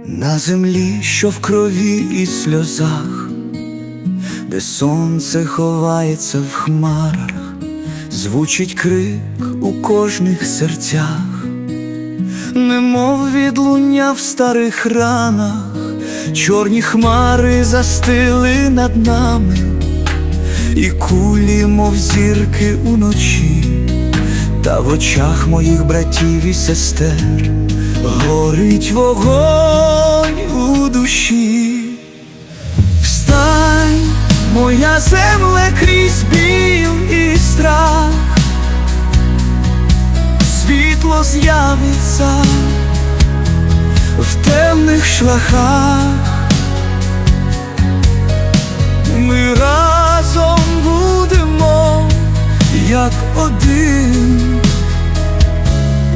На землі, що в крові і сльозах, де сонце ховається в хмарах, звучить крик у кожних серцях, немов відлуння в старих ранах. Чорні хмари застили над нами, і кулі, мов зірки уночі, та в очах моїх братів і сестер горить вогонь у душі. Встань, моя земле, крізь біль і страх, світло з'явиться в темних шляхах. Ми разом будемо, як один,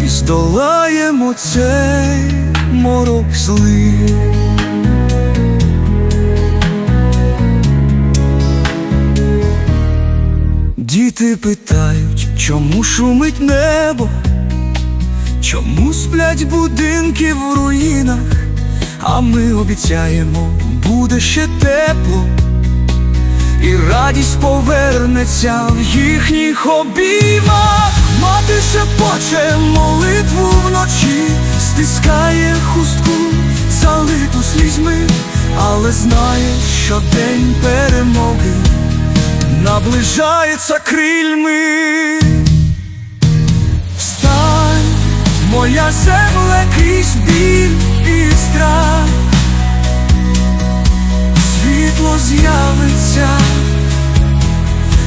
і здолаємо цей морок злий. Діти питають, чому шумить небо, чому сплять будинки в руїнах, а ми обіцяємо, буде ще тепло, і радість повернеться в їхніх обіймах. Мати шепоче молитву вночі, стискає хустку, залиту слізьми, але знає, що день перемоги наближається крильми. Встань, моя земле, крізь біль і страх, світло з'явиться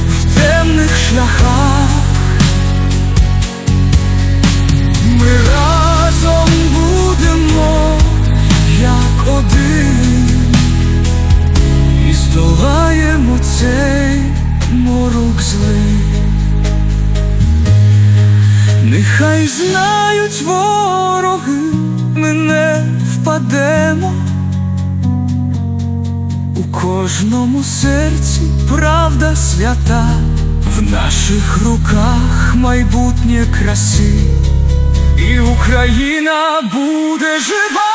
в темних шляхах. Ми разом будемо, як один, і здолаємо цей морок злий. Нехай знають вороги, ми не впадемо, у кожному серці правда свята, в наших руках майбутнє краси, і Україна буде жива.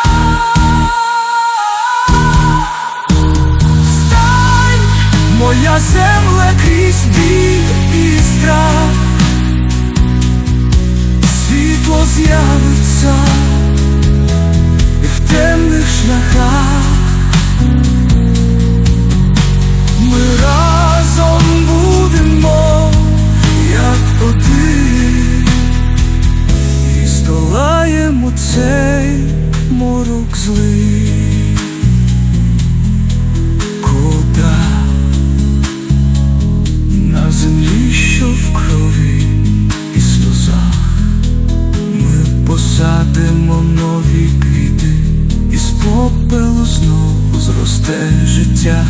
Встань, моя земле, крізь біль і страх, світло з'явиться в темних шляхах. Ми разом будемо, як один, і здолаємо цей морок злий. Кота на землі, що в крові і сльозах, ми посадимо нові квіти, і з попелу знову зросте життя.